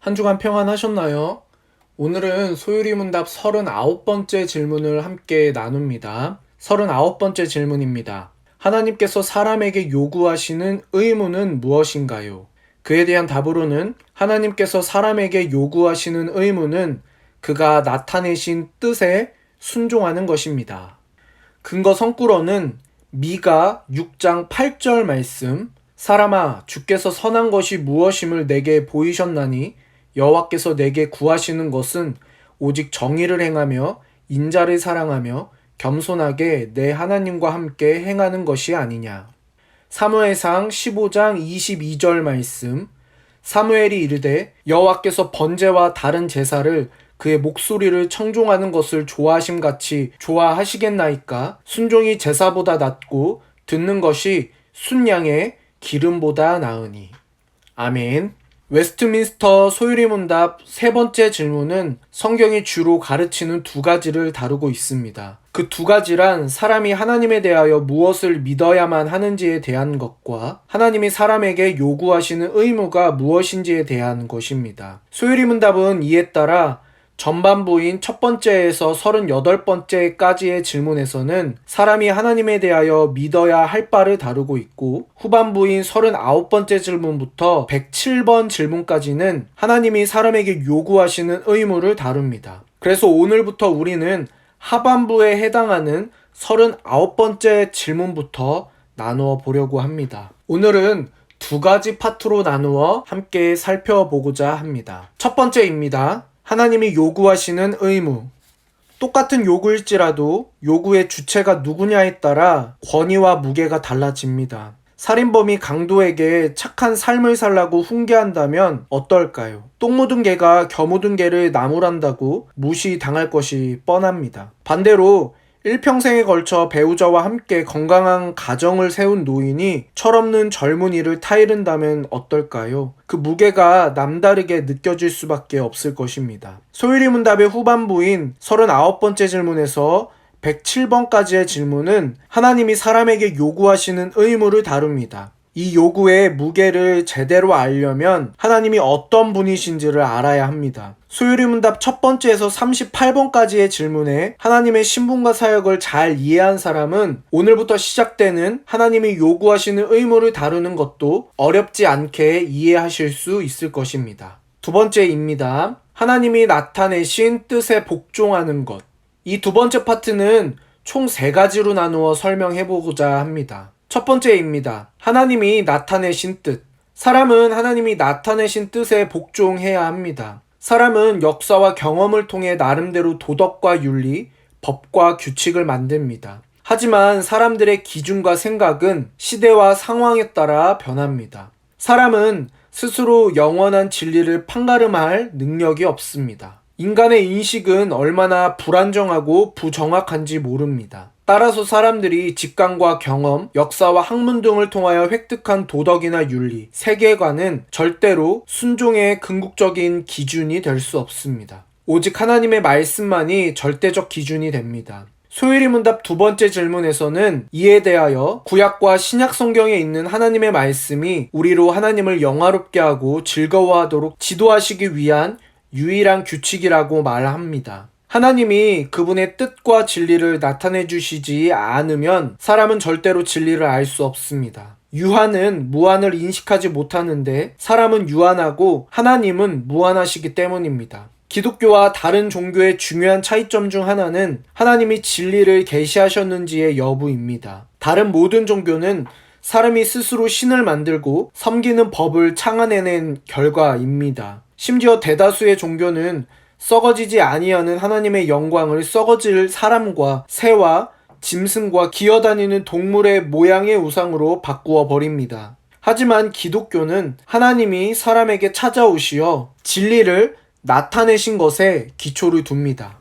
한 주간 평안하셨나요? 오늘은 소율이 문답 39번째 질문을 함께 나눕니다. 39번째 질문입니다. 하나님께서 사람에게 요구하시는 의무는 무엇인가요? 그에 대한 답으로는 하나님께서 사람에게 요구하시는 의무는 그가 나타내신 뜻에 순종하는 것입니다. 근거 성구로는 미가 6장 8절 말씀, 사람아 주께서 선한 것이 무엇임을 내게 보이셨나니 여호와께서 내게 구하시는 것은 오직 정의를 행하며 인자를 사랑하며 겸손하게 내 하나님과 함께 행하는 것이 아니냐. 사무엘상 15장 22절 말씀, 사무엘이 이르되 여호와께서 번제와 다른 제사를 그의 목소리를 청종하는 것을 좋아하심같이 좋아하시겠나이까. 순종이 제사보다 낫고 듣는 것이 순양의 기름보다 나으니. 아멘. 웨스트민스터 소율이 문답 세 번째 질문은 성경이 주로 가르치는 두 가지를 다루고 있습니다. 그 두 가지란 사람이 하나님에 대하여 무엇을 믿어야만 하는지에 대한 것과 하나님이 사람에게 요구하시는 의무가 무엇인지에 대한 것입니다. 소율이 문답은 이에 따라 전반부인 첫 번째에서 38번째까지의 질문에서는 사람이 하나님에 대하여 믿어야 할 바를 다루고 있고, 후반부인 39번째 질문부터 107번 질문까지는 하나님이 사람에게 요구하시는 의무를 다룹니다. 그래서 오늘부터 우리는 하반부에 해당하는 39번째 질문부터 나누어 보려고 합니다. 오늘은 두 가지 파트로 나누어 함께 살펴보고자 합니다. 첫 번째입니다. 하나님이 요구하시는 의무. 똑같은 요구일지라도 요구의 주체가 누구냐에 따라 권위와 무게가 달라집니다. 살인범이 강도에게 착한 삶을 살라고 훈계한다면 어떨까요? 똥 묻은 개가 겨 묻은 개를 나무란다고 무시당할 것이 뻔합니다. 반대로 일평생에 걸쳐 배우자와 함께 건강한 가정을 세운 노인이 철없는 젊은이를 타이른다면 어떨까요? 그 무게가 남다르게 느껴질 수밖에 없을 것입니다. 소율이 문답의 후반부인 39번째 질문에서 107번까지의 질문은 하나님이 사람에게 요구하시는 의무를 다룹니다. 이 요구의 무게를 제대로 알려면 하나님이 어떤 분이신지를 알아야 합니다. 소율이 문답 첫 번째에서 38번까지의 질문에 하나님의 신분과 사역을 잘 이해한 사람은 오늘부터 시작되는 하나님이 요구하시는 의무를 다루는 것도 어렵지 않게 이해하실 수 있을 것입니다. 두 번째입니다. 하나님이 나타내신 뜻에 복종하는 것. 이 두 번째 파트는 총 세 가지로 나누어 설명해보고자 합니다. 첫 번째입니다. 하나님이 나타내신 뜻. 사람은 하나님이 나타내신 뜻에 복종해야 합니다. 사람은 역사와 경험을 통해 나름대로 도덕과 윤리, 법과 규칙을 만듭니다. 하지만 사람들의 기준과 생각은 시대와 상황에 따라 변합니다. 사람은 스스로 영원한 진리를 판가름할 능력이 없습니다. 인간의 인식은 얼마나 불안정하고 부정확한지 모릅니다. 따라서 사람들이 직감과 경험, 역사와 학문 등을 통하여 획득한 도덕이나 윤리, 세계관은 절대로 순종의 궁극적인 기준이 될 수 없습니다. 오직 하나님의 말씀만이 절대적 기준이 됩니다. 소율이 문답 두 번째 질문에서는 이에 대하여 구약과 신약 성경에 있는 하나님의 말씀이 우리로 하나님을 영화롭게 하고 즐거워하도록 지도하시기 위한 유일한 규칙이라고 말합니다. 하나님이 그분의 뜻과 진리를 나타내 주시지 않으면 사람은 절대로 진리를 알 수 없습니다. 유한은 무한을 인식하지 못하는데 사람은 유한하고 하나님은 무한하시기 때문입니다. 기독교와 다른 종교의 중요한 차이점 중 하나는 하나님이 진리를 계시하셨는지의 여부입니다. 다른 모든 종교는 사람이 스스로 신을 만들고 섬기는 법을 창안해낸 결과입니다. 심지어 대다수의 종교는 썩어지지 아니하는 하나님의 영광을 썩어질 사람과 새와 짐승과 기어다니는 동물의 모양의 우상으로 바꾸어 버립니다. 하지만 기독교는 하나님이 사람에게 찾아오시어 진리를 나타내신 것에 기초를 둡니다.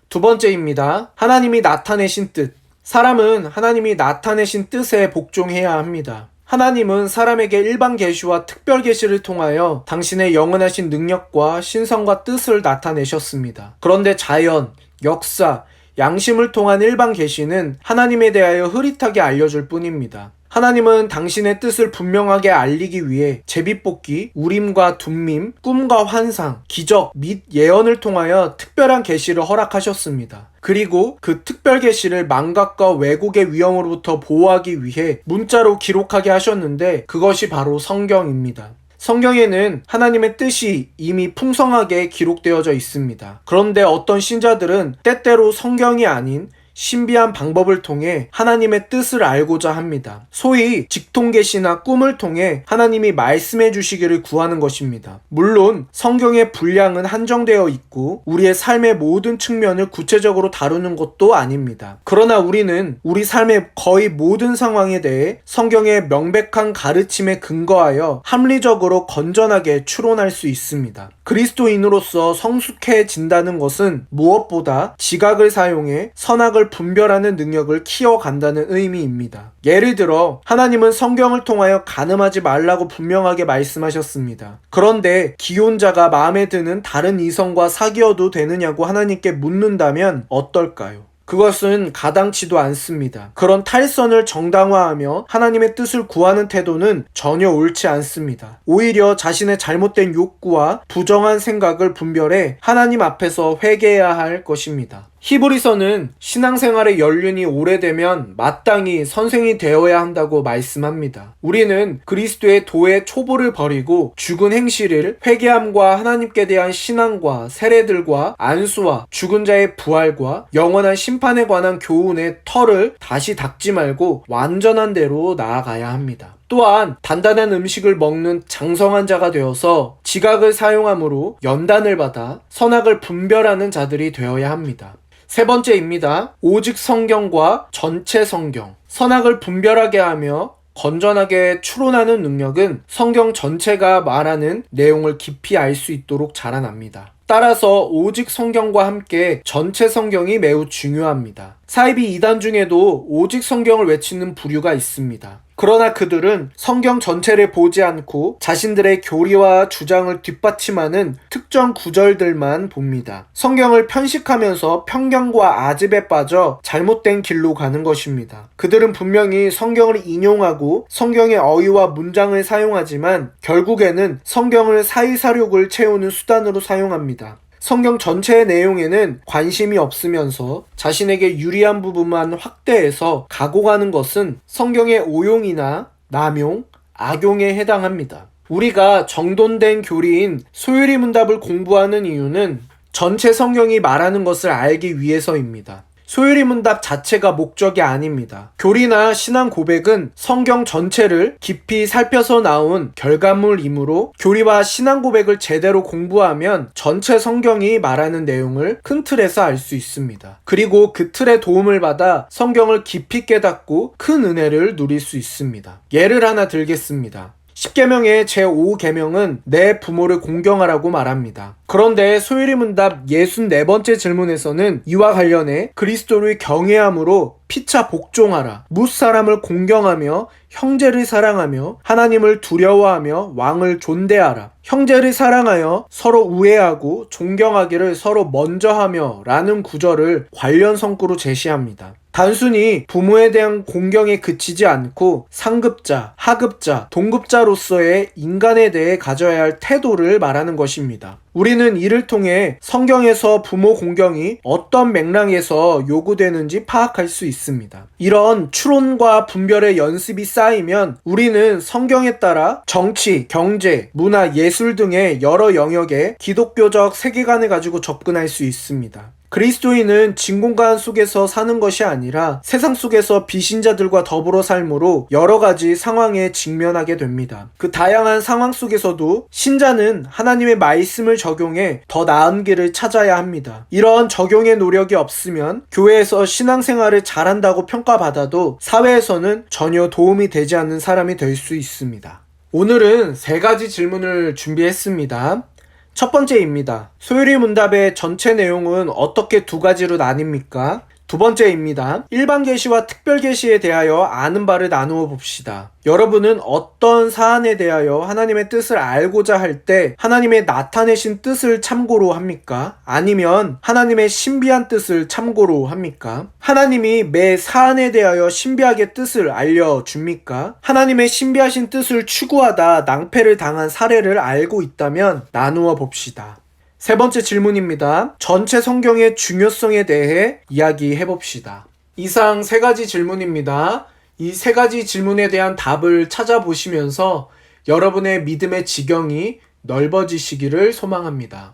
두 번째입니다. 하나님이 나타내신 뜻. 사람은 하나님이 나타내신 뜻에 복종해야 합니다. 하나님은 사람에게 일반 계시와 특별 계시를 통하여 당신의 영원하신 능력과 신성과 뜻을 나타내셨습니다. 그런데 자연, 역사, 양심을 통한 일반 계시는 하나님에 대하여 흐릿하게 알려줄 뿐입니다. 하나님은 당신의 뜻을 분명하게 알리기 위해 제비뽑기, 우림과 둠밈, 꿈과 환상, 기적 및 예언을 통하여 특별한 계시를 허락하셨습니다. 그리고 그 특별 계시를 망각과 왜곡의 위험으로부터 보호하기 위해 문자로 기록하게 하셨는데 그것이 바로 성경입니다. 성경에는 하나님의 뜻이 이미 풍성하게 기록되어져 있습니다. 그런데 어떤 신자들은 때때로 성경이 아닌 신비한 방법을 통해 하나님의 뜻을 알고자 합니다. 소위 직통계시나 꿈을 통해 하나님이 말씀해 주시기를 구하는 것입니다. 물론 성경의 분량은 한정되어 있고 우리의 삶의 모든 측면을 구체적으로 다루는 것도 아닙니다. 그러나 우리는 우리 삶의 거의 모든 상황에 대해 성경의 명백한 가르침에 근거하여 합리적으로 건전하게 추론할 수 있습니다. 그리스도인으로서 성숙해진다는 것은 무엇보다 지각을 사용해 선악을 분별하는 능력을 키워간다는 의미입니다. 예를 들어 하나님은 성경을 통하여 간음하지 말라고 분명하게 말씀하셨습니다. 그런데 기혼자가 마음에 드는 다른 이성과 사귀어도 되느냐고 하나님께 묻는다면 어떨까요? 그것은 가당치도 않습니다. 그런 탈선을 정당화하며 하나님의 뜻을 구하는 태도는 전혀 옳지 않습니다. 오히려 자신의 잘못된 욕구와 부정한 생각을 분별해 하나님 앞에서 회개해야 할 것입니다. 히브리서는 신앙생활의 연륜이 오래되면 마땅히 선생이 되어야 한다고 말씀합니다. 우리는 그리스도의 도의 초보를 버리고 죽은 행실을 회개함과 하나님께 대한 신앙과 세례들과 안수와 죽은 자의 부활과 영원한 심판에 관한 교훈의 털을 다시 닦지 말고 완전한 대로 나아가야 합니다. 또한 단단한 음식을 먹는 장성한 자가 되어서 지각을 사용함으로 연단을 받아 선악을 분별하는 자들이 되어야 합니다. 세 번째입니다. 오직 성경과 전체 성경. 선악을 분별하게 하며 건전하게 추론하는 능력은 성경 전체가 말하는 내용을 깊이 알 수 있도록 자라납니다. 따라서 오직 성경과 함께 전체 성경이 매우 중요합니다. 사이비 이단 중에도 오직 성경을 외치는 부류가 있습니다. 그러나 그들은 성경 전체를 보지 않고 자신들의 교리와 주장을 뒷받침하는 특정 구절들만 봅니다. 성경을 편식하면서 편견과 아집에 빠져 잘못된 길로 가는 것입니다. 그들은 분명히 성경을 인용하고 성경의 어휘와 문장을 사용하지만 결국에는 성경을 사이사욕을 채우는 수단으로 사용합니다. 성경 전체의 내용에는 관심이 없으면서 자신에게 유리한 부분만 확대해서 가고가는 것은 성경의 오용이나 남용, 악용에 해당합니다. 우리가 정돈된 교리인 소율이 문답을 공부하는 이유는 전체 성경이 말하는 것을 알기 위해서입니다. 소율이 문답 자체가 목적이 아닙니다. 교리나 신앙 고백은 성경 전체를 깊이 살펴서 나온 결과물이므로 교리와 신앙 고백을 제대로 공부하면 전체 성경이 말하는 내용을 큰 틀에서 알 수 있습니다. 그리고 그 틀의 도움을 받아 성경을 깊이 깨닫고 큰 은혜를 누릴 수 있습니다. 예를 하나 들겠습니다. 십계명의 제5계명은 내 부모를 공경하라고 말합니다. 그런데 소율이 문답 64번째 질문에서는 이와 관련해 그리스도를 경외함으로 피차 복종하라, 뭇사람을 공경하며 형제를 사랑하며 하나님을 두려워하며 왕을 존대하라, 형제를 사랑하여 서로 우애하고 존경하기를 서로 먼저 하며 라는 구절을 관련 성구로 제시합니다. 단순히 부모에 대한 공경에 그치지 않고 상급자, 하급자, 동급자로서의 인간에 대해 가져야 할 태도를 말하는 것입니다. 우리는 이를 통해 성경에서 부모 공경이 어떤 맥락에서 요구되는지 파악할 수 있습니다. 이런 추론과 분별의 연습이 쌓이면 우리는 성경에 따라 정치, 경제, 문화, 예술 등의 여러 영역에 기독교적 세계관을 가지고 접근할 수 있습니다. 그리스도인은 진공관 속에서 사는 것이 아니라 세상 속에서 비신자들과 더불어 삶으로 여러 가지 상황에 직면하게 됩니다. 그 다양한 상황 속에서도 신자는 하나님의 말씀을 적용해 더 나은 길을 찾아야 합니다. 이런 적용의 노력이 없으면 교회에서 신앙생활을 잘한다고 평가받아도 사회에서는 전혀 도움이 되지 않는 사람이 될 수 있습니다. 오늘은 3가지 질문을 준비했습니다. 첫 번째입니다. 소율이 문답의 전체 내용은 어떻게 2가지로 나뉩니까? 두 번째입니다. 일반 계시와 특별 계시에 대하여 아는 바를 나누어 봅시다. 여러분은 어떤 사안에 대하여 하나님의 뜻을 알고자 할 때 하나님의 나타내신 뜻을 참고로 합니까? 아니면 하나님의 신비한 뜻을 참고로 합니까? 하나님이 매 사안에 대하여 신비하게 뜻을 알려줍니까? 하나님의 신비하신 뜻을 추구하다 낭패를 당한 사례를 알고 있다면 나누어 봅시다. 세 번째 질문입니다. 전체 성경의 중요성에 대해 이야기해 봅시다. 이상 세 가지 질문입니다. 이 세 가지 질문에 대한 답을 찾아보시면서 여러분의 믿음의 지경이 넓어지시기를 소망합니다.